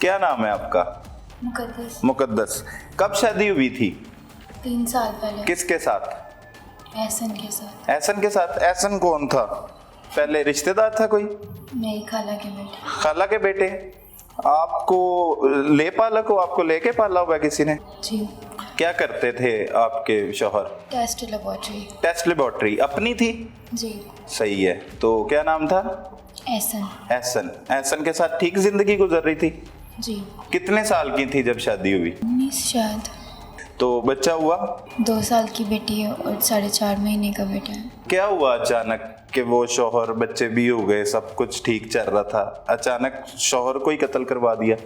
क्या नाम है आपका? मुकद्दस। मुकद्दस। कब शादी हुई थी? 3 साल पहले। किसके साथ? एहसन के साथ। एहसन के साथ। एहसन कौन था? पहले रिश्तेदार था कोई? मेरी खाला के बेटे। खाला के बेटे। आपको ले पाला को आपको लेके पाला हुआ है किसी ने? जी। क्या करते थे आपके शौहर? Test laboratory. टेस्ट लेबोरेटरी अपनी थी? जी। सही है। तो क्या नाम था? एहसन। एहसन। एहसन के साथ ठीक जिंदगी गुजर रही थी? जी। कितने साल की थी जब शादी हुई? 19 शायद। तो बच्चा हुआ? 2 साल की बेटी है और 4.5 महीने का बेटा है। क्या हुआ अचानक कि वो शौहर, बच्चे भी हो गए, सब कुछ ठीक चल रहा था, अचानक शौहर को ही कत्ल करवा दिया?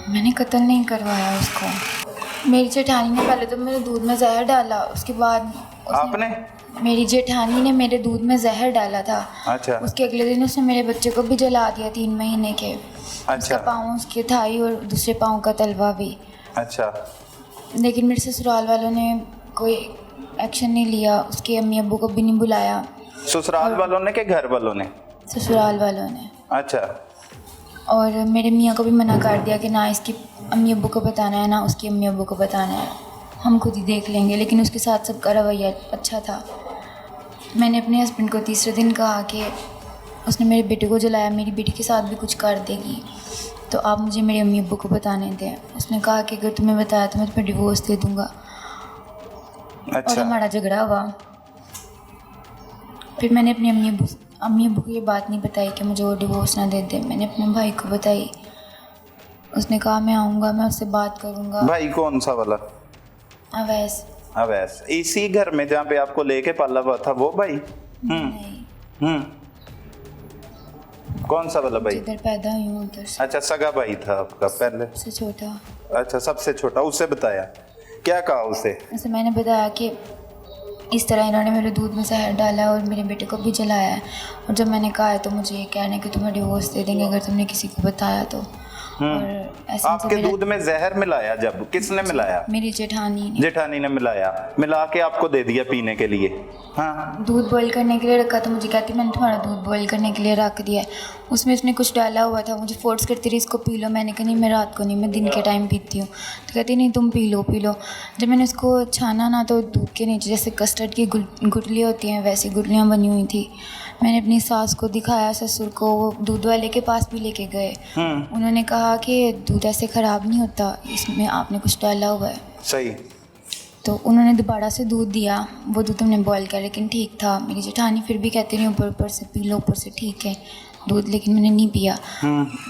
मैंने कत्ल नहीं करवाया उसको। मेरी जेठानी ने पहले तो मेरे दूध में जहर डाला, उसके बाद आपने? मेरी जेठानी ने मेरे दूध में जहर डाला था। अच्छा। उसके अगले दिन उसने मेरे बच्चे को भी जला दिया 3 महीने के। अच्छा। उसका पाँव, उसकी थाई और दूसरे पाँव का तलवा भी। अच्छा। लेकिन मेरे ससुराल वालों ने कोई एक्शन नहीं लिया, उसके अम्मी अब्बू को भी नहीं बुलाया। ससुराल वालों ने के घर वालों ने? ससुराल वालों ने। अच्छा। और मेरे मियाँ को भी मना कर दिया कि ना इसकी अम्मी अब्बू को बताना है ना उसकी अम्मी अब्बू को बताना है, हम खुद ही देख लेंगे। लेकिन उसके साथ सबका रवैया अच्छा था। मैंने अपने हस्बैंड को तीसरे दिन कहा कि उसने मेरे बेटे को जलाया, मेरी बेटी के साथ भी कुछ कर देगी, तो आप मुझे मेरे अम्मी अब्बू को बताने दें। उसने कहा कि अगर तुम्हें बताया तो मैं तुम्हें डिवोर्स दे दूँगा। अच्छा। और हमारा झगड़ा हुआ। फिर मैंने अपने अम्मी अब्बू को ये बात नहीं बताई कि मुझे वो डिवोर्स ना दे दे। मैंने अपने भाई को बताई। उसने कहा मैं आऊँगा, मैं उससे बात करूँगा। भाई कौन सा वाला? अवैस। अवैस। इसी घर में जहाँ पे आपको लेके पाला हुआ था वो भाई? नहीं, कौन सा वाला भाई? जिधर पैदा हुई हूँ उधर से। अच्छा, सगा भाई था आपका पहले? सबसे छोटा। अच्छा, सबसे छोटा। उसे बताया? क्या कहा उसे? उसे मैंने बताया कि इस तरह इन्होंने मेरे दूध में जहर डाला है और मेरे बेटे को भी जलाया है। और जब मैंने कहा है तो मुझे ये कहना है कि तुम्हें डिवोर्स दे देंगे अगर तुमने किसी को बताया तो। और ऐसे आपके दूध में जहर मिलाया? जब किसने मिलाया? मेरी जेठानी ने। जेठानी ने मिलाया। मिला के आपको दे दिया पीने के लिए? हाँ। दूध बॉईल करने के लिए रखा था, मुझे कहती मैंने तुम्हारा दूध बॉईल करने के लिए रख दिया है, उसमें उसने कुछ डाला हुआ था। मुझे फोर्स करती रही इसको पी लो। मैंने कहा नहीं, मैं रात को नहीं, मैं दिन के टाइम पीती हूँ। तो कहती नहीं तुम पी लो पी लो। जब मैंने उसको छाना ना तो दूध के नीचे जैसे कस्टर्ड की गुठलियाँ होती हैं वैसी गुठलियाँ बनी हुई थी। मैंने अपनी सास को दिखाया, ससुर को, वो दूध वाले के पास भी लेके गए। उन्होंने कहा कि दूध ऐसे ख़राब नहीं होता, इसमें आपने कुछ डाला हुआ है। सही। तो उन्होंने दोबारा से दूध दिया, वो दूध हमने बॉईल किया लेकिन ठीक था। मेरी जेठानी फिर भी कहती रही ऊपर से पी लो, ऊपर से ठीक है दूध, लेकिन मैंने नहीं पिया।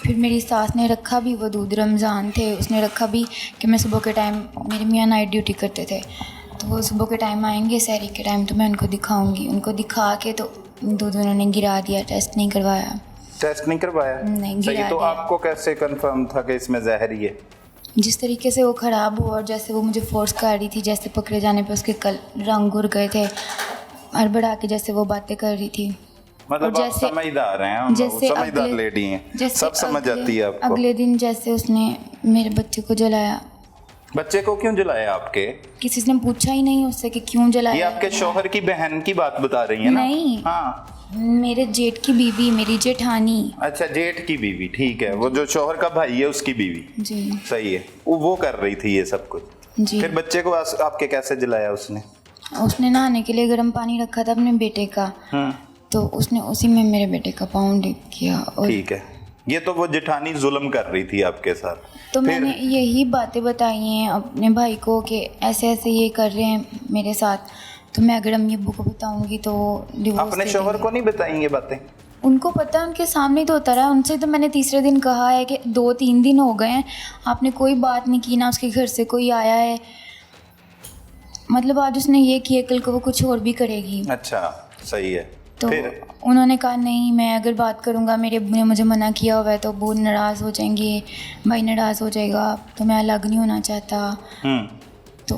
फिर मेरी सास ने रखा भी वो दूध, रमज़ान थे, उसने रखा भी कि मैं सुबह के टाइम, मेरे मियाँ नाइट ड्यूटी करते थे, तो वो सुबह के टाइम आएंगे सहरी के टाइम तो मैं उनको दिखाऊंगी। उनको दिखा के तो दूध उन्होंने गिरा दिया, टेस्ट नहीं करवाया। टेस्ट नहीं करवाया? नहीं, सही। गिरा तो दिया। आपको कैसे कंफर्म था कि इसमें जहर ही है? जिस तरीके से वो ख़राब हुआ और जैसे वो मुझे फोर्स कर रही थी, जैसे पकड़े जाने पे उसके रंग उड़ गए थे, हड़बड़ा के जैसे वो बातें कर रही थी। मतलब आप समझदार हैं, जैसे समझदार लेडी हैं, सब समझ आती है आपको। अगले दिन जैसे उसने मेरे बच्चे को जलाया। बच्चे को क्यों जलाया आपके? किसी ने पूछा ही नहीं उससे कि क्यों जलाया। ये आपके शौहर की बहन की बात बता रही है ना? नहीं। हाँ। मेरे जेठ की बीवी, मेरी जेठानी। अच्छा, जेठ की बीवी, ठीक है। वो जो शौहर का भाई है उसकी बीवी। जी। सही है। वो कर रही थी ये सब कुछ। जी। फिर बच्चे को आपके कैसे जलाया उसने? उसने नहाने के लिए गर्म पानी रखा था अपने बेटे का, तो उसने उसी में मेरे बेटे का पाँव डिप किया। ठीक है। ये तो वो जेठानी जुल्म कर रही थी आपके साथ। तो मैंने यही बातें बताई हैं अपने भाई को कि ऐसे ऐसे ये कर रहे हैं मेरे साथ, तो मैं अगर अम्मी अब्बू को बताऊंगी तो डिवोर्स अपने शौहर को नहीं बताएंगे बातें? उनको पता है, उनके सामने तो होता रहा। उनसे तो मैंने तीसरे दिन कहा है कि 2-3 दिन हो गए हैं आपने कोई बात नहीं की, ना उसके घर से कोई आया है। मतलब आज उसने ये किया, कल को वो कुछ और भी करेगी। अच्छा, सही है। तो फिर उन्होंने कहा नहीं, मैं अगर बात करूंगा, मेरे अब्बू ने मुझे मना किया हुआ है तो अब्बू नाराज़ हो जाएंगे, भाई नाराज़ हो जाएगा, तो मैं अलग नहीं होना चाहता। तो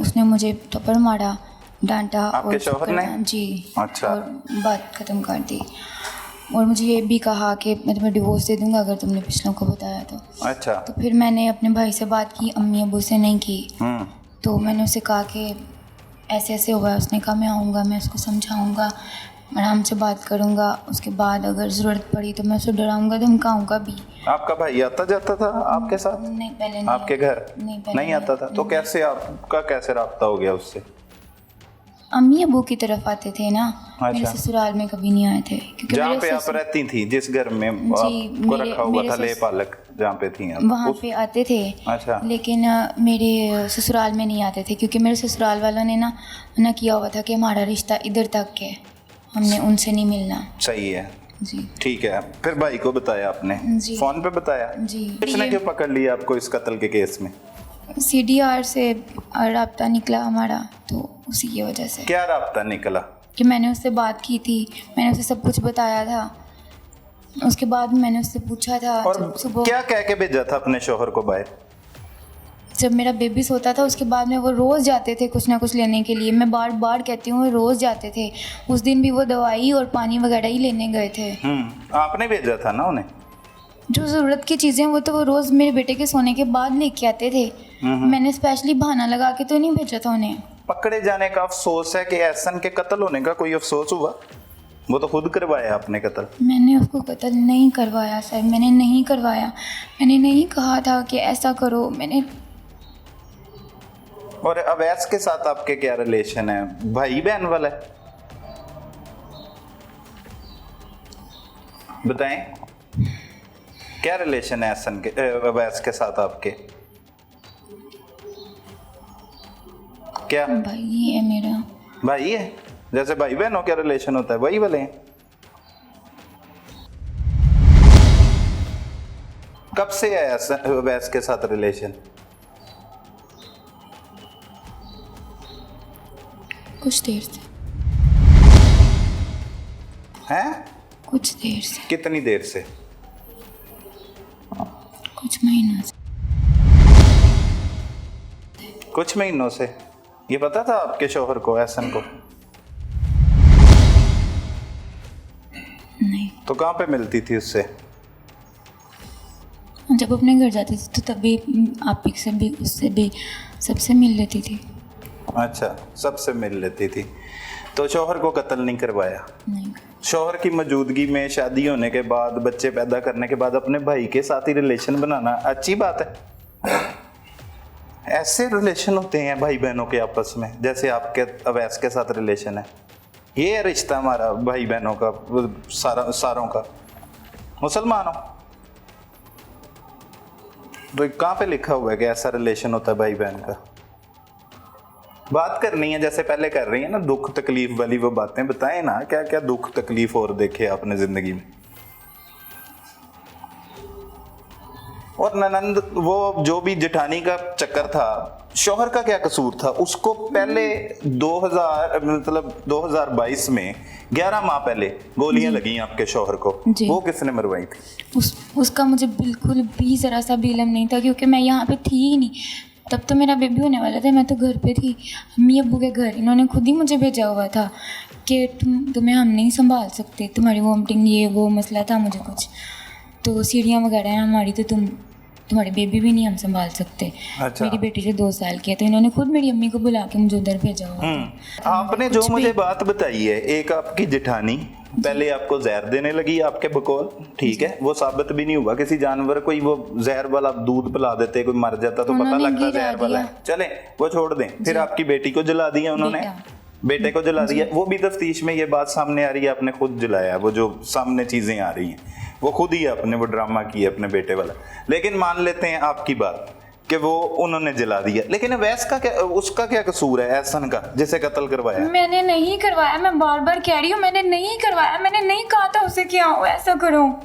उसने मुझे थप्पड़ मारा, डांटा। आपके शौहर ने? जी। अच्छा। और बात ख़त्म कर दी और मुझे ये भी कहा कि मैं तुम्हें डिवोर्स दे दूंगा अगर तुमने पिछलों को बताया तो। अच्छा। तो फिर मैंने अपने भाई से बात की, अम्मी अब्बू से नहीं की। तो मैंने उसे कहा कि ऐसे ऐसे हुआ है। उसने कहा मैं आऊँगा, मैं उसको समझाऊँगा, आराम से बात करूँगा, उसके बाद अगर ज़रूरत पड़ी तो मैं उसे डराऊँगा, धमकाऊँगा भी। आपका भाई आता जाता था आपके साथ? नहीं, पहले नहीं। आपके घर नहीं, पहले नहीं आता था? तो कैसे आपका कैसे राब्ता हो गया उससे? अम्मी अबू की तरफ आते थे ना, मेरे अच्छा। ससुराल में कभी नहीं आए थे क्योंकि जहाँ मेरे पे आप ससुर- रहती थी, जिस घर में जी, आपको रखा हुआ मेरे था सस- ले पालक, जहाँ पे थी आप वहाँ पे आते थे। अच्छा। लेकिन मेरे ससुराल में नहीं आते थे क्योंकि मेरे ससुराल वालों ने ना मना किया हुआ था कि हमारा रिश्ता इधर तक है, हमने उनसे नहीं मिलना। सही है, जी ठीक है। फिर भाई को बताया आपने? जी। फोन पे बताया? जी। किसने ये- क्यों पकड़ लिया आपको इस कत्ल के केस में? CDR से राब्ता निकला हमारा, तो उसी की वजह से क्या राब्ता निकला? कि मैंने उससे बात की थी, मैंने उसे सब कुछ बताया था। उसके बाद मैंने उससे पूछा था और जब सुबह, क्या कह के भेजा था अपने शोहर को बाहर? जब मेरा बेबी सोता था उसके बाद में वो रोज़ जाते थे कुछ ना कुछ लेने के लिए। मैं बार बार कहती हूँ, वो रोज़ जाते थे। उस दिन भी वो दवाई और पानी वगैरह ही लेने गए थे। आपने भेजा था ना उन्हें? जो ज़रूरत की चीज़ें वो तो वो रोज़ मेरे बेटे के सोने के बाद लेके आते थे। मैंने स्पेशली बहाना लगा के तो नहीं भेजा था उन्हें। पकड़े जाने का अफसोस है कि एहसन के कत्ल होने का कोई अफसोस हुआ? वो तो खुद करवाया आपने कत्ल। मैंने उसको कत्ल नहीं करवाया सर, मैंने नहीं करवाया। मैंने नहीं कहा था कि ऐसा करो, मैंने। और अवैस के साथ आपके क्या रिलेशन है? भाई बहन वाला है? बताएं, क्या रिलेशन है एहसन के अवैस के साथ आपके? क्या भाई है मेरा। भाई है? जैसे भाई बहनों क्या रिलेशन होता है, वही वाले हैं? कब से है अवैस के साथ रिलेशन? कुछ देर से। हैं? कुछ देर से, कितनी देर से? कुछ महीनों से। कुछ महीनों से। ये पता था आपके शौहर को, एहसन को? नहीं, तो कहाँ पे मिलती थी उससे? जब अपने घर जाती थी तो तभी आप ही से भी, उससे भी, सबसे मिल लेती थी। अच्छा, सबसे मिल लेती थी। तो शौहर को कत्ल नहीं करवाया? नहीं। शौहर की मौजूदगी में शादी होने के बाद, बच्चे पैदा करने के बाद अपने भाई के साथ ही रिलेशन बनाना अच्छी बात है? ऐसे रिलेशन होते हैं भाई बहनों के आपस में जैसे आपके अवैस के साथ रिलेशन है? ये है रिश्ता हमारा भाई बहनों का, सारों का। मुसलमान हो तो कहाँ पे लिखा हुआ है कि ऐसा रिलेशन होता है भाई बहन का? बात करनी है जैसे पहले कर रही है ना, दुख तकलीफ वाली वो बातें बताएं ना। क्या क्या दुख तकलीफ और देखे आपने जिंदगी में? और ननंद, वो जो भी जेठानी का चक्कर था, शौहर का क्या कसूर था? उसको पहले 2022 में 11 माह पहले गोलियां लगी आपके शौहर को, जी। वो किसने मरवाई थी? उसका मुझे बिल्कुल भी ज़रा सा भी इल्म नहीं था क्योंकि मैं यहाँ पे थी ही नहीं। तब तो मेरा बेबी होने वाला था, मैं तो घर पे थी, अम्मी अब्बू के घर। इन्होंने खुद ही मुझे भेजा हुआ था कि तुम्हें हम नहीं संभाल सकते, तुम्हारी वोमिटिंग, ये वो मसला था मुझे कुछ, तो सीढ़ियाँ वगैरह हैं हमारी, तो तुम्हारे बेबी भी नहीं हम संभाल सकते। अच्छा। मेरी बेटी जो 2 साल की है, तो इन्होंने खुद मेरी अम्मी को बुला के मुझे उधर भेजा हुआ था। आपने जो मुझे बात बताई है, एक आपकी जेठानी पहले आपको जहर देने लगी आपके बकौल, ठीक है, वो साबित भी नहीं हुआ। किसी जानवर को ही वो जहर वाला दूध पिला देते, कोई मर जाता तो पता उन्होंने लगता गिरा जहर वाला है। दिया। चले वो छोड़ दें। फिर आपकी बेटी को जला दिया उन्होंने, बेटे को जला दिया। वो भी तफ्तीश में ये बात सामने आ रही है, आपने खुद जलाया। वो जो सामने चीजें आ रही हैं वो खुद ही आपने वो ड्रामा किया अपने बेटे वाला। लेकिन मान लेते हैं आपकी बात कि वो उन्होंने जला दिया, लेकिन वैस का क्या, उसका क्या कसूर है एहसन का जिसे कत्ल करवाया? मैंने नहीं करवाया, मैं बार बार कह रही हूँ, मैंने नहीं करवाया। मैंने नहीं कहा था उसे कि आओ ऐसा करो।